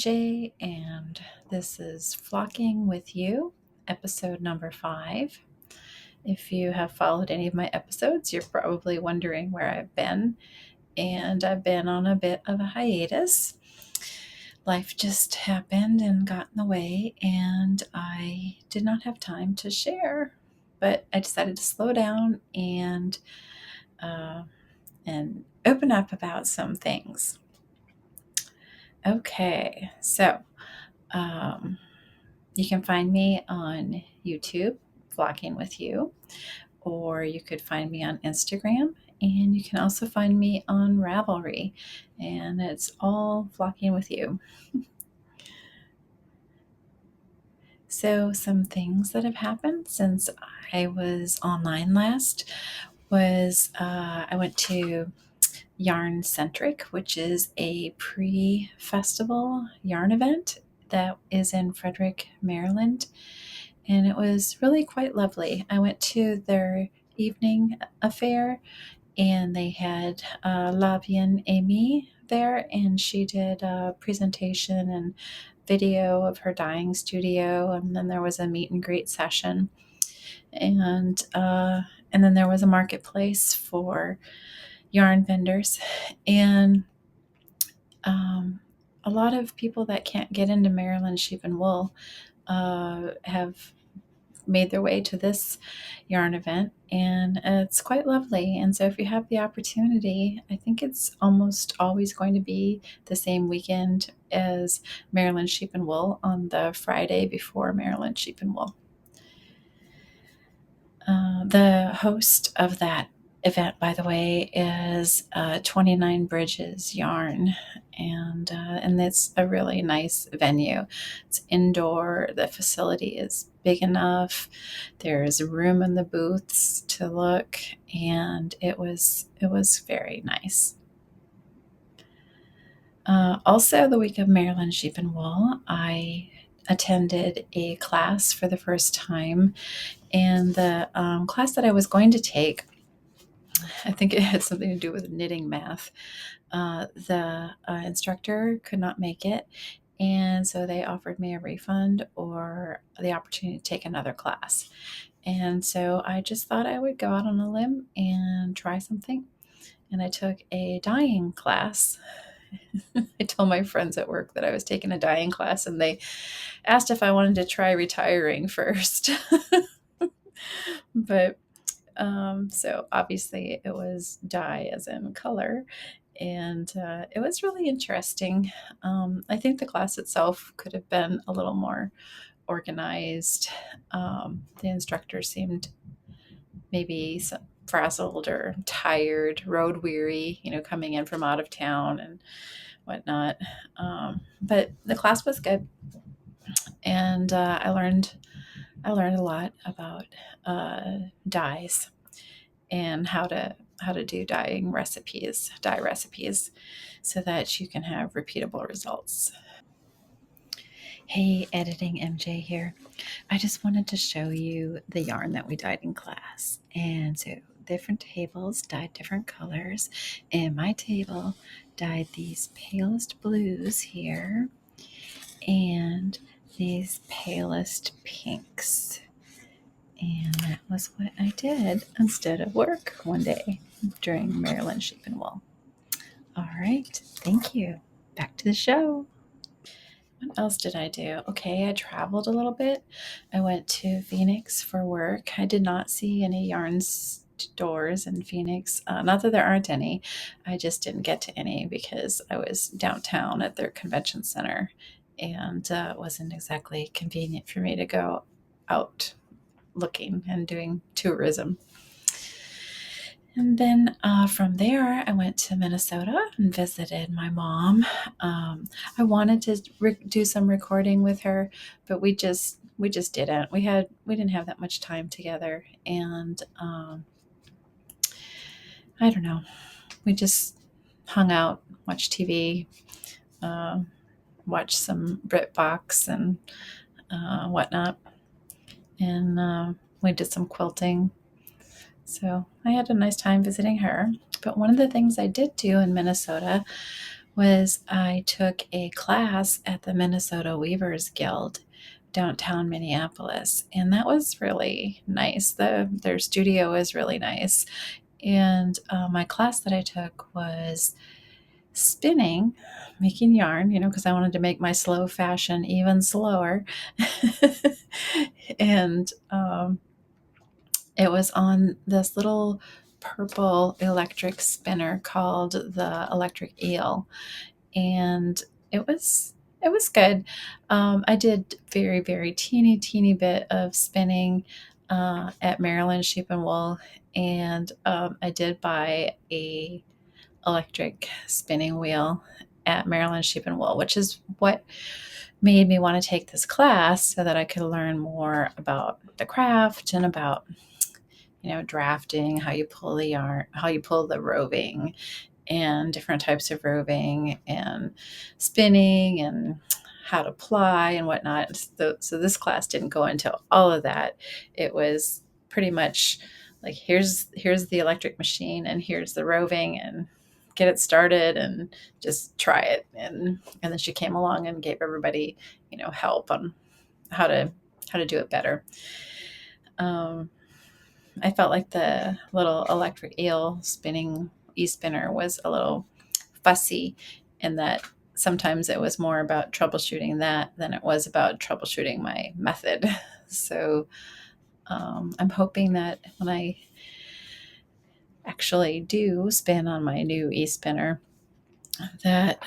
MJ, and this is Flocking with You, episode number 5. If you have followed any of my episodes, you're probably wondering where I've been, and I've been on a bit of a hiatus. Life just happened and got in the way, and I did not have time to share, but I decided to slow down and open up about some things. Okay, so you can find me on YouTube, Flocking with You, or you could find me on Instagram, and you can also find me on Ravelry, and it's all Flocking with You. So some things that have happened since I was online last was I went to YarnCentric, which is a pre-festival yarn event that is in Frederick, Maryland, and it was really quite lovely. I went to their evening affair, and they had Aimée there, and she did a presentation and video of her dyeing studio, and then there was a meet and greet session, and then there was a marketplace for yarn vendors, and a lot of people that can't get into Maryland sheep and wool have made their way to this yarn event, and it's quite lovely. And so if you have the opportunity, I think it's almost always going to be the same weekend as Maryland Sheep and Wool, on the Friday before Maryland Sheep and Wool. The host of that event, by the way, is 29 Bridges Yarn, and it's a really nice venue. It's indoor. The facility is big enough. There's room in the booths to look, and it was very nice. Also, the week of Maryland Sheep and Wool, I attended a class for the first time, and the class that I was going to take, I think it had something to do with knitting math. The instructor could not make it, and so they offered me a refund or the opportunity to take another class. And so I just thought I would go out on a limb and try something, and I took a dyeing class. I told my friends at work that I was taking a dyeing class, and they asked if I wanted to try retiring first. But so obviously it was dye as in color, and it was really interesting. I think the class itself could have been a little more organized. The instructor seemed maybe frazzled or tired, road weary, coming in from out of town and whatnot. But the class was good, and I learned a lot about dyes and how to do dye recipes, so that you can have repeatable results. Hey, editing MJ here. I just wanted to show you the yarn that we dyed in class. And so different tables dyed different colors, and my table dyed these palest blues here and these palest pinks. And that was what I did instead of work one day during Maryland Sheep and Wool. All right, thank you. Back to the show. What else did I do? Okay, I traveled a little bit. I went to Phoenix for work. I did not see any yarn stores in Phoenix. Not that there aren't any. I just didn't get to any because I was downtown at their convention center, and it wasn't exactly convenient for me to go out looking and doing tourism. And then from there, I went to Minnesota and visited my mom. I wanted to do some recording with her, but we just didn't. We didn't have that much time together, and I don't know. We just hung out, watched TV, watched some BritBox and whatnot, and we did some quilting. So I had a nice time visiting her. But one of the things I did do in Minnesota was I took a class at the Minnesota Weavers Guild, downtown Minneapolis, and that was really nice. Their studio is really nice. And my class that I took was spinning, making yarn, because I wanted to make my slow fashion even slower. And it was on this little purple electric spinner called the Electric Eel, and it was good. I did very, very teeny bit of spinning at Maryland Sheep and Wool, and I did buy a electric spinning wheel at Maryland Sheep and Wool, which is what made me want to take this class so that I could learn more about the craft and about drafting, how you pull the yarn, how you pull the roving, and different types of roving and spinning and how to ply and whatnot. So this class didn't go into all of that. It was pretty much like, here's the electric machine and here's the roving, and get it started and just try it. And then she came along and gave everybody, help on how to do it better. I felt like the little electric eel spinning e-spinner was a little fussy, in that sometimes it was more about troubleshooting that than it was about troubleshooting my method. So I'm hoping that when I actually do spin on my new e-spinner, that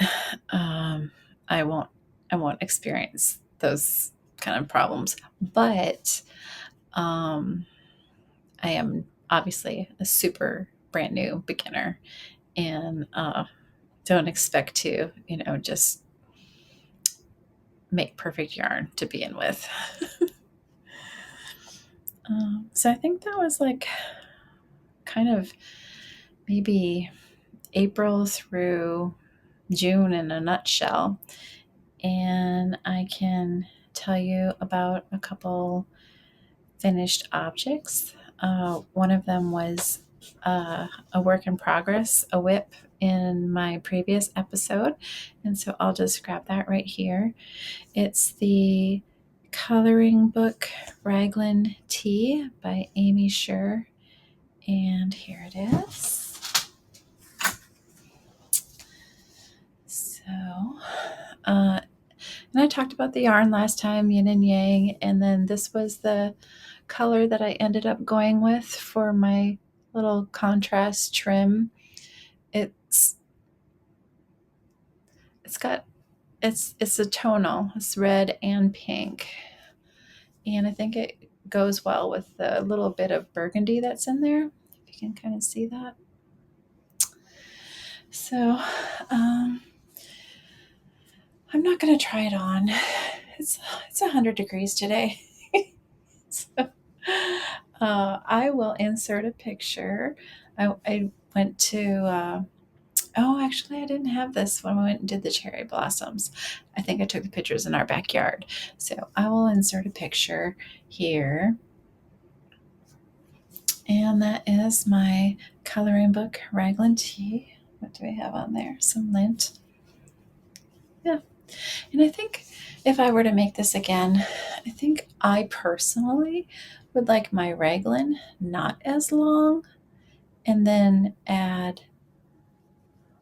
I won't experience those kind of problems. But I am obviously a super brand new beginner, and don't expect to, just make perfect yarn to begin with. So I think that was like kind of maybe April through June in a nutshell. And I can tell you about a couple finished objects. One of them was a work in progress, a whip, in my previous episode. And so I'll just grab that right here. It's the coloring book Raglan Tea by Aimée. And here it is. So, and I talked about the yarn last time, yin and yang, and then this was the color that I ended up going with for my little contrast trim. It's a tonal. It's red and pink, and I think it goes well with the little bit of burgundy that's in there, if you can kind of see that. So I'm not going to try it on. It's 100 degrees today. So I will insert a picture. I went to, actually I didn't have this when we went and did the cherry blossoms. I think I took the pictures in our backyard. So I will insert a picture here. And that is my coloring book Raglan Tea. What do we have on there? Some lint. Yeah. And I think if I were to make this again, I think I personally would like my raglan not as long, and then add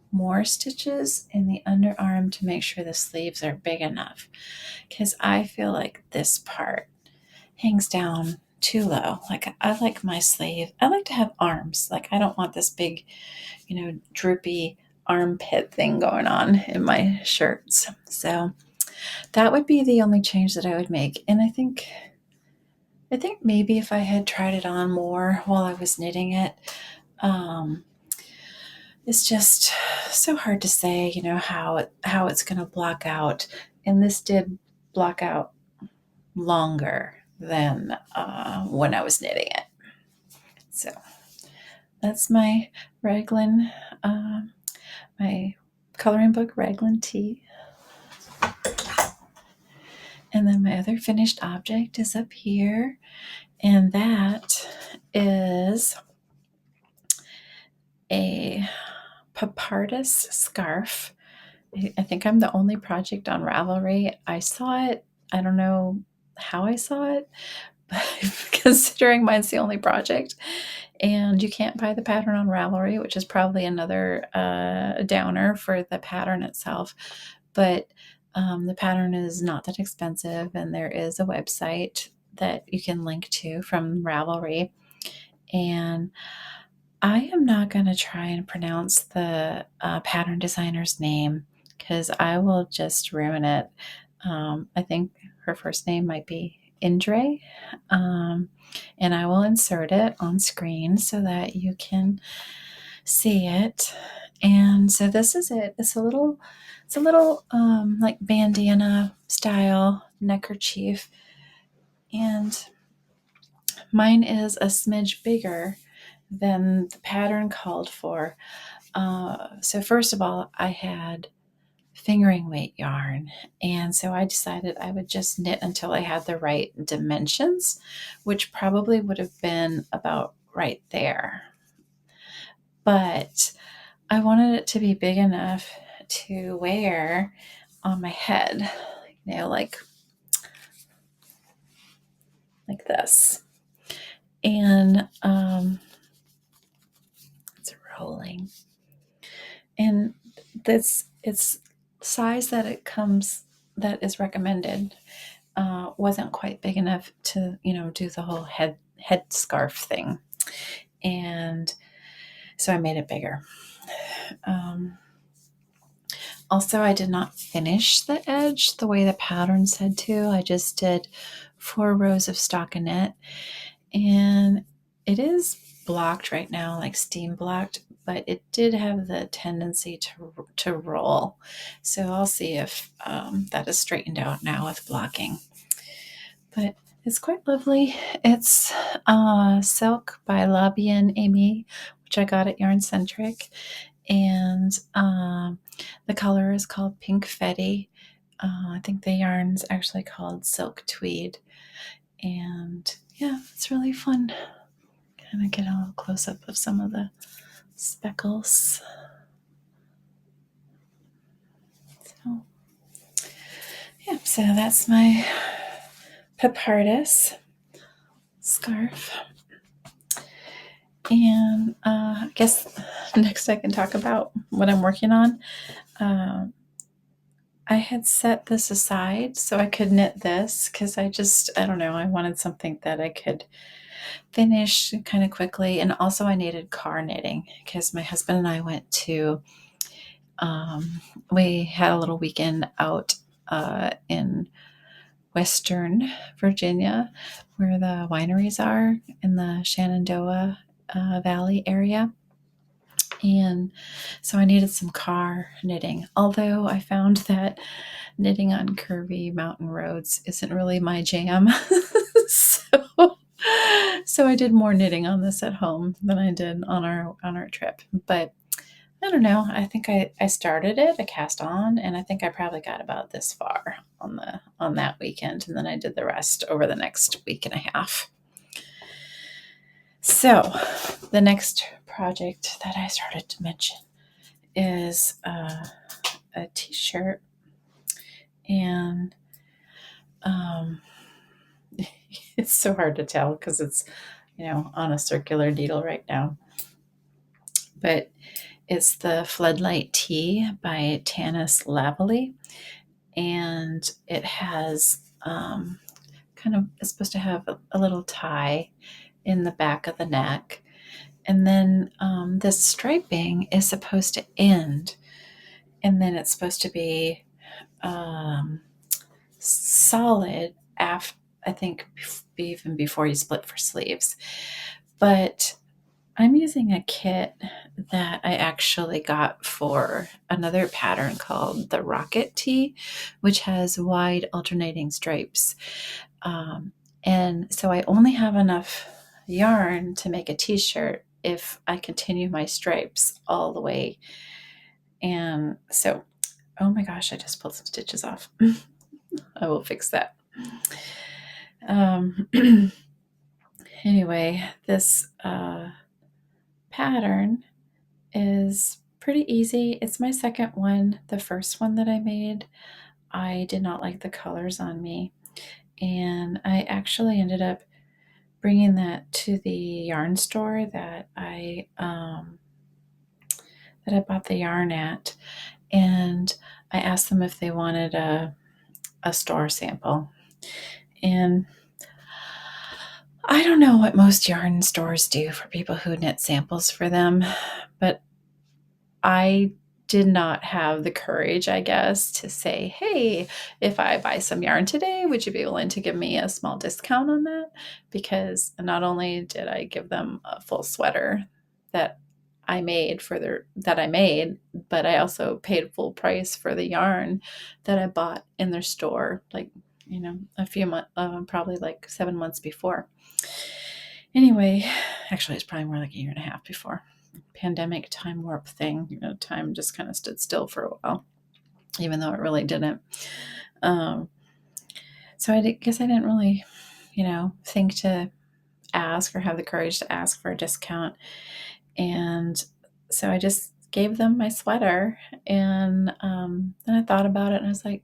more stitches in the underarm to make sure the sleeves are big enough, because I feel like this part hangs down too low. Like, I like my sleeve, I like to have arms. Like, I don't want this big, droopy armpit thing going on in my shirts. So that would be the only change that I would make. And I think maybe if I had tried it on more while I was knitting it, it's just so hard to say, how it's going to block out. And this did block out longer than when I was knitting it. So that's my raglan, my coloring book Raglan Tea. And then my other finished object is up here, and that is a Papardis scarf I think I'm the only project on Ravelry. I saw it. I don't know how I saw it, but considering mine's the only project, and you can't buy the pattern on Ravelry, which is probably another downer for the pattern itself. But the pattern is not that expensive, and there is a website that you can link to from Ravelry. And I am not going to try and pronounce the pattern designer's name because I will just ruin it. I think her first name might be Indre, and I will insert it on screen so that you can see it. And so this is it. It's a little like bandana style neckerchief, and mine is a smidge bigger than the pattern called for. So first of all, I had fingering weight yarn, and so I decided I would just knit until I had the right dimensions, which probably would have been about right there. But I wanted it to be big enough to wear on my head, like this. And it's rolling. And it's size that that is recommended wasn't quite big enough to do the whole head scarf thing, and so I made it bigger. Also, I did not finish the edge the way the pattern said to. I just did 4 rows of stockinette, and it is blocked right now, like steam blocked, but it did have the tendency to roll. So I'll see if that is straightened out now with blocking. But it's quite lovely. It's silk by Aimée, which I got at YarnCentric, and the color is called Pinkfetti. I think the yarn's actually called Silk Tweed, and yeah, it's really fun. Kind of get a little close up of some of the speckles. So yeah, so that's my Pepardus scarf. And I guess next I can talk about what I'm working on. I had set this aside so I could knit this because I don't know, I wanted something that I could finish kind of quickly. And also I needed car knitting because my husband and I went to, we had a little weekend out in Western Virginia where the wineries are in the Shenandoah Valley area. And so I needed some car knitting, although I found that knitting on curvy mountain roads isn't really my jam. so I did more knitting on this at home than I did on our trip. But I don't know. I think I started it, I cast on, and I think I probably got about this far on that weekend, and then I did the rest over the next week and a half. So the next project that I started to mention is a t-shirt, and it's so hard to tell because it's on a circular needle right now, but it's the Floodlight Tee by Tanis Lavely, and it has it's supposed to have a little tie in the back of the neck. And then this striping is supposed to end, and then it's supposed to be solid I think even before you split for sleeves. But I'm using a kit that I actually got for another pattern called the Rocket Tee, which has wide alternating stripes. And so I only have enough yarn to make a t-shirt if I continue my stripes all the way. And so, oh my gosh, I just pulled some stitches off. I will fix that. Anyway, this pattern is pretty easy. It's my second one. The first one that I made, I did not like the colors on me. And I actually ended up bringing that to the yarn store that I bought the yarn at. And I asked them if they wanted a store sample. And I don't know what most yarn stores do for people who knit samples for them, but I did not have the courage, I guess, to say, hey, if I buy some yarn today, would you be willing to give me a small discount on that? Because not only did I give them a full sweater that I made but I also paid full price for the yarn that I bought in their store, like, a few months, probably like 7 months before. Anyway, actually, it's probably more like a year and a half before. Pandemic time warp thing. Time just kind of stood still for a while, even though it really didn't. So I guess I didn't really, think to ask or have the courage to ask for a discount. And so I just gave them my sweater. And then I thought about it and I was like,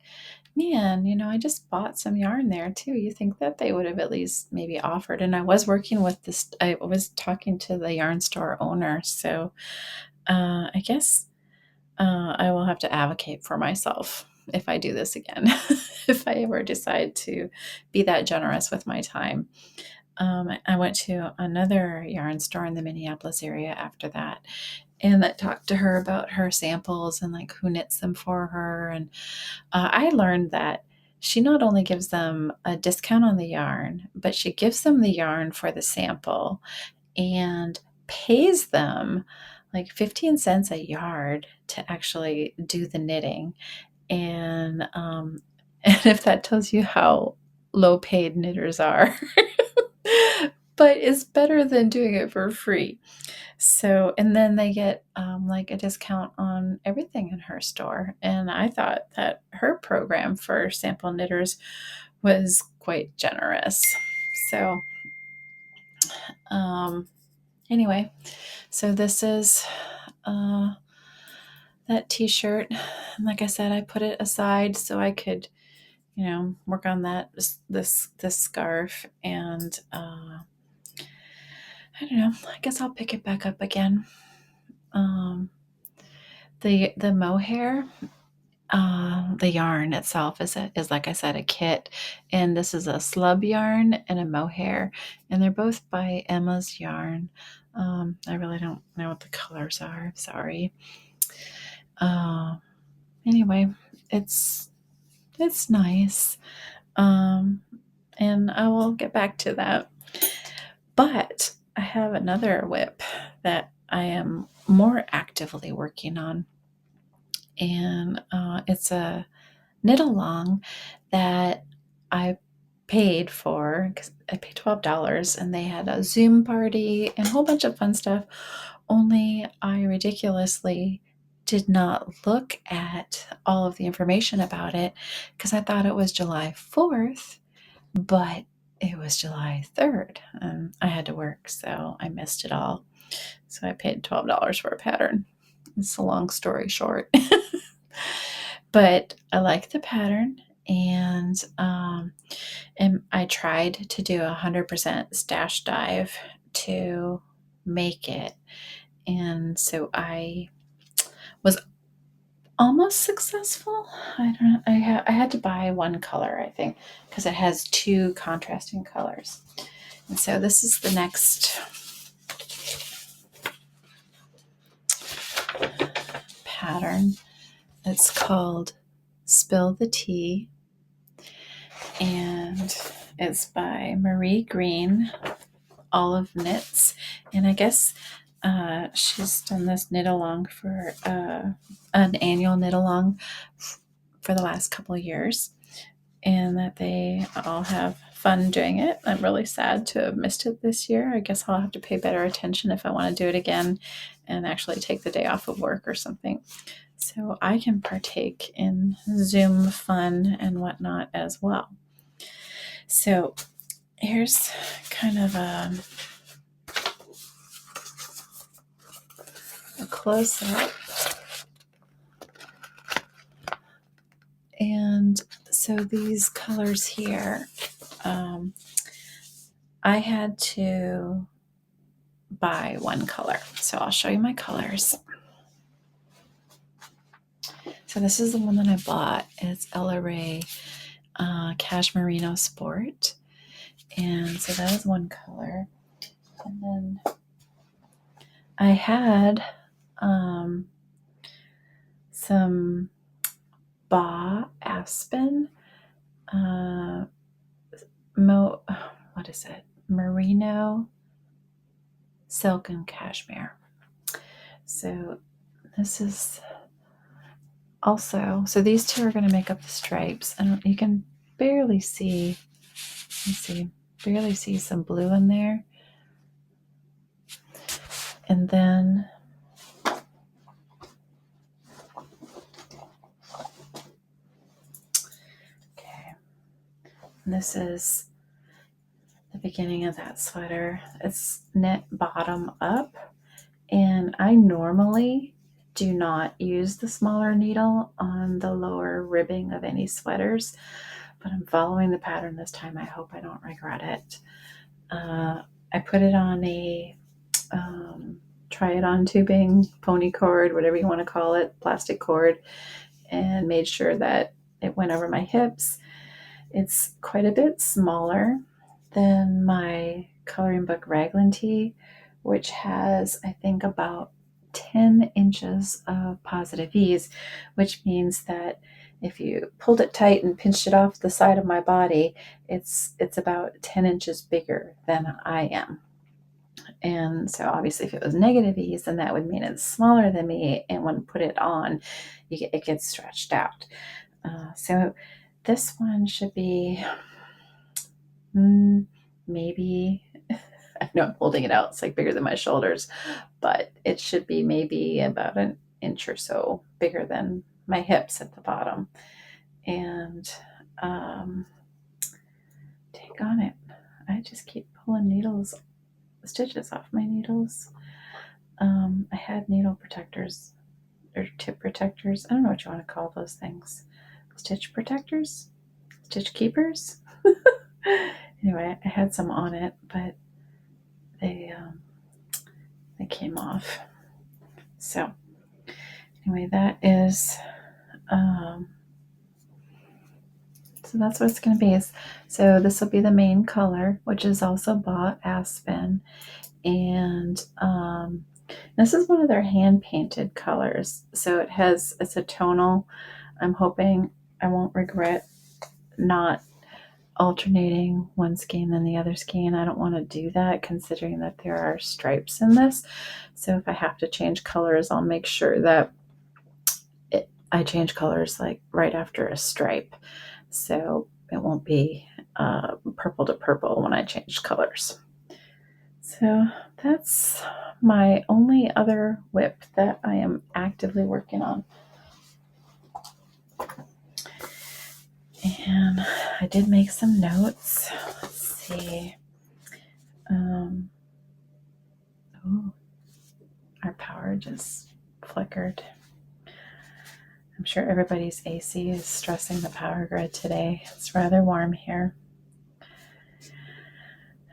man, I just bought some yarn there too. You think that they would have at least maybe offered. And I was working with this, I was talking to the yarn store owner. So I guess I will have to advocate for myself if I do this again, if I ever decide to be that generous with my time. I went to another yarn store in the Minneapolis area after that, and I talked to her about her samples and like who knits them for her. And I learned that she not only gives them a discount on the yarn, but she gives them the yarn for the sample and pays them like 15 cents a yard to actually do the knitting. And and if that tells you how low paid knitters are, but it's better than doing it for free. So, and then they get like a discount on everything in her store. And I thought that her program for sample knitters was quite generous. So, anyway, so this is that t-shirt. And like I said, I put it aside so I could, work on that, this scarf. And I don't know, I guess I'll pick it back up again. The mohair, the yarn itself is like I said, a kit, and this is a slub yarn and a mohair, and they're both by Emma's Yarn. I really don't know what the colors are. Sorry. Anyway, it's nice, and I will get back to that. But I have another whip that I am more actively working on, and it's a knit along that I paid for because I paid $12, and they had a Zoom party and a whole bunch of fun stuff. Only I ridiculously did not look at all of the information about it because I thought it was July 4th, but it was July 3rd. I had to work, so I missed it all. So I paid $12 for a pattern. It's a long story short. But I like the pattern, and I tried to do 100% stash dive to make it. And so I was almost successful. I don't know. I had to buy one color, I think, because it has two contrasting colors. And so this is the next pattern. It's called Spill the Tea, and it's by Marie Green Olive Knits. And I guess she's done this knit along for an annual knit along for the last couple of years, and that they all have fun doing it. I'm really sad to have missed it this year. I guess I'll have to pay better attention if I want to do it again and actually take the day off of work or something, so I can partake in Zoom fun and whatnot as well. So here's kind of a close-up And so these colors here, I had to buy one color. So I'll show you my colors. So this is the one that I bought. It's Ella Ray Cash Merino Sport. And so that is one color. And then I had some Ba Aspen. What is it? Merino Silk and Cashmere. So this is also, so these two are going to make up the stripes, and you can barely see, barely see some blue in there. And then okay, this is the beginning of that sweater. It's knit bottom up, and I normally do not use the smaller needle on the lower ribbing of any sweaters, but I'm following the pattern this time. I hope I don't regret it. I put it on a try it on tubing, pony cord, whatever you want to call it, plastic cord, and made sure that it went over my hips. It's quite a bit smaller than my coloring book raglan tee, which has, I think, about 10 inches of positive ease, which means that if you pulled it tight and pinched it off the side of my body, it's about 10 inches bigger than I am. And so obviously if it was negative ease, then that would mean it's smaller than me. And when put it on, it gets stretched out. So this one should be maybe, I know I'm holding it out, it's like bigger than my shoulders, but it should be maybe about an inch or so bigger than my hips at the bottom. And take on it. I just keep pulling stitches off my needles. I had needle protectors or tip protectors. I don't know what you want to call those things. Stitch protectors? Stitch keepers? Anyway, I had some on it, but they came off. So anyway, that is so that's what it's going to be. So this will be the main color, which is also Ba Aspen. And this is one of their hand-painted colors. So it's a tonal. I'm hoping I won't regret not alternating one skein than the other skein. I don't want to do that considering that there are stripes in this. So if I have to change colors, I'll make sure that I change colors like right after a stripe. So it won't be purple to purple when I change colors. So that's my only other whip that I am actively working on. And I did make some notes. Let's see. Our power just flickered. I'm sure everybody's AC is stressing the power grid today. It's rather warm here.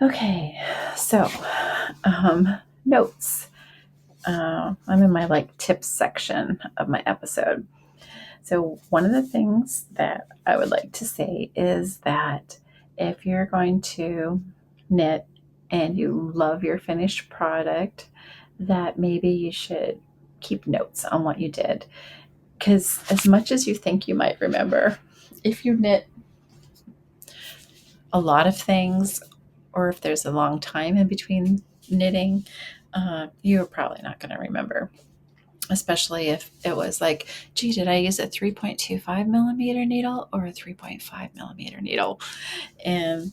Okay, so notes. I'm in my tips section of my episode. So one of the things that I would like to say is that if you're going to knit and you love your finished product, that maybe you should keep notes on what you did. Because as much as you think you might remember, if you knit a lot of things, or if there's a long time in between knitting, you're probably not going to remember. Especially if it was like, gee, did I use a 3.25 millimeter needle or a 3.5 millimeter needle? And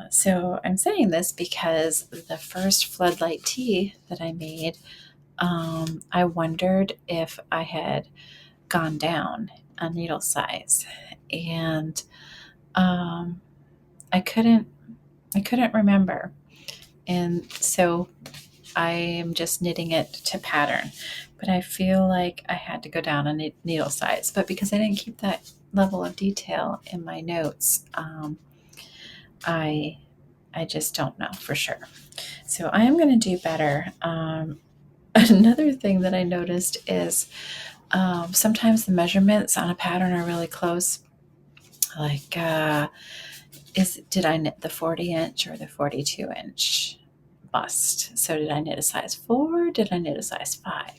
so I'm saying this because the first floodlight tee that I made, I wondered if I had gone down a needle size, and I couldn't remember. And so I am just knitting it to pattern, but I feel like I had to go down a needle size. But because I didn't keep that level of detail in my notes. I just don't know for sure. So I am going to do better. Another thing that I noticed is sometimes the measurements on a pattern are really close. Like, did I knit the 40-inch or the 42-inch bust? So did I knit a size 4? Did I knit a size 5?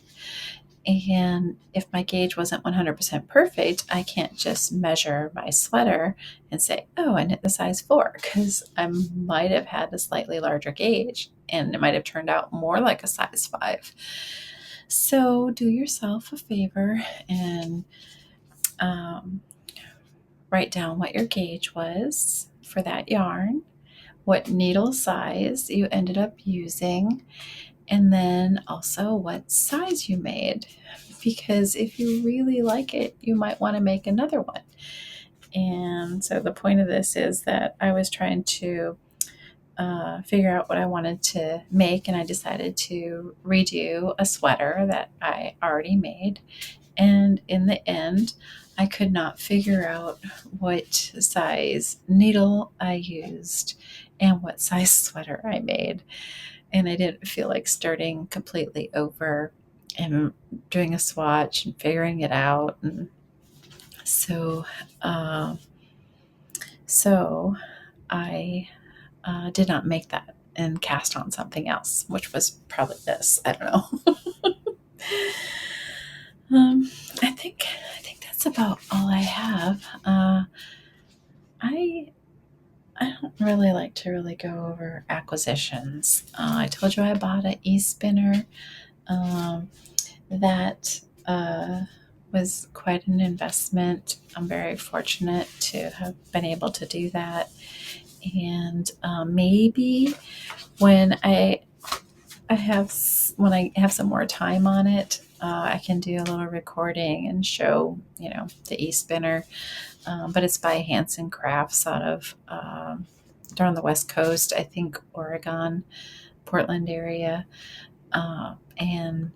And if my gauge wasn't 100% perfect, I can't just measure my sweater and say, oh, I knit the size 4, because I might have had a slightly larger gauge and it might have turned out more like a size 5. So do yourself a favor and write down what your gauge was for that yarn, what needle size you ended up using, and then also what size you made. Because if you really like it, you might want to make another one. And so the point of this is that I was trying to figure out what I wanted to make, and I decided to redo a sweater that I already made. And in the end, I could not figure out what size needle I used and what size sweater I made. And I didn't feel like starting completely over and doing a swatch and figuring it out. And so I did not make that and cast on something else, which was probably this. I don't know. I think that's about all I have. I don't really like to really go over acquisitions. I told you I bought an e-spinner. That was quite an investment. I'm very fortunate to have been able to do that. And maybe when I have some more time on it, I can do a little recording and show, the e-spinner. But it's by Hanson Crafts out of they're on the West Coast, I think Oregon, Portland area, and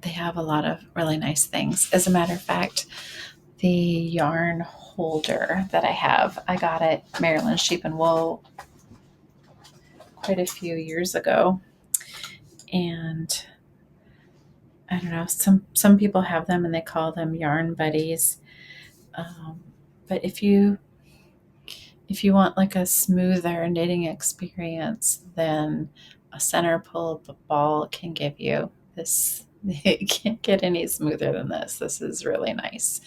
they have a lot of really nice things. As a matter of fact, the yarn holder that I got at Maryland Sheep and Wool quite a few years ago. And I don't know, some people have them and they call them yarn buddies. But if you want like a smoother knitting experience, then a center pull ball can give you this. It can't get any smoother than this. This is really nice.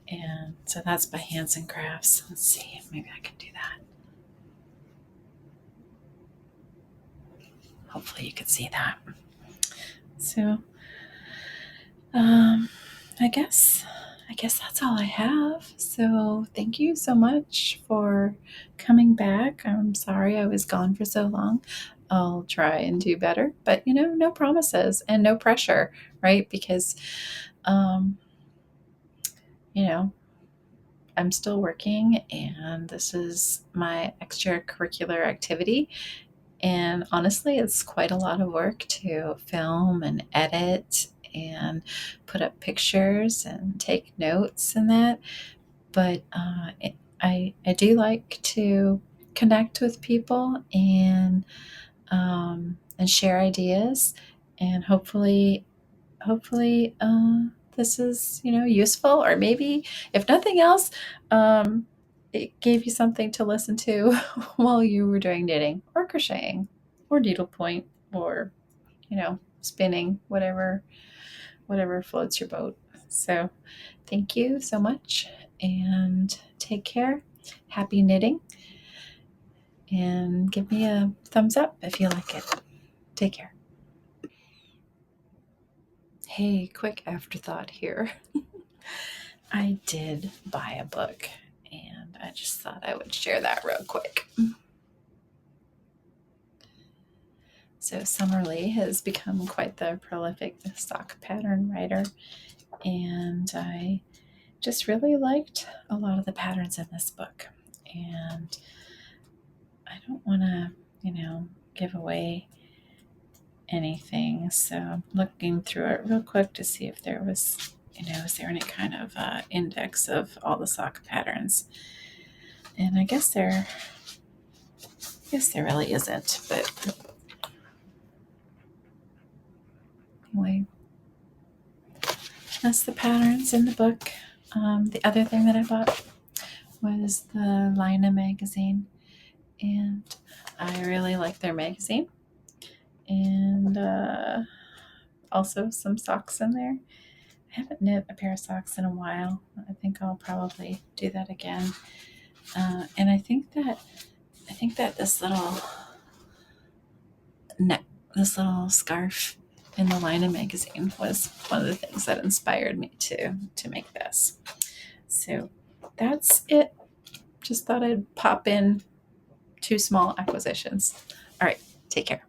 And so that's by Hanson Crafts. Let's see, maybe I can do that. Hopefully you can see that. So I guess that's all I have. So thank you so much for coming back. I'm sorry I was gone for so long. I'll try and do better, but no promises and no pressure, right? Because I'm still working and this is my extracurricular activity. And honestly, it's quite a lot of work to film and edit and put up pictures and take notes and that. But I do like to connect with people and share ideas, and hopefully this is useful, or maybe if nothing else, it gave you something to listen to while you were doing knitting or crocheting or needlepoint or spinning, whatever floats your boat. So thank you so much and take care. Happy knitting, and give me a thumbs up if you like it. Take care. Hey, quick afterthought here. I did buy a book, and I just thought I would share that real quick. So Summerlee has become quite the prolific sock pattern writer, and I just really liked a lot of the patterns in this book. And I don't want to, give away anything, so I'm looking through it real quick to see if there was is there any kind of index of all the sock patterns? And I guess there really isn't, but anyway, that's the patterns in the book. The other thing that I bought was the Lina magazine, and I really like their magazine, and also some socks in there. I haven't knit a pair of socks in a while. I think I'll probably do that again. And I think that this little scarf in the Lina magazine was one of the things that inspired me to make this. So that's it. Just thought I'd pop in 2 small acquisitions. All right, take care.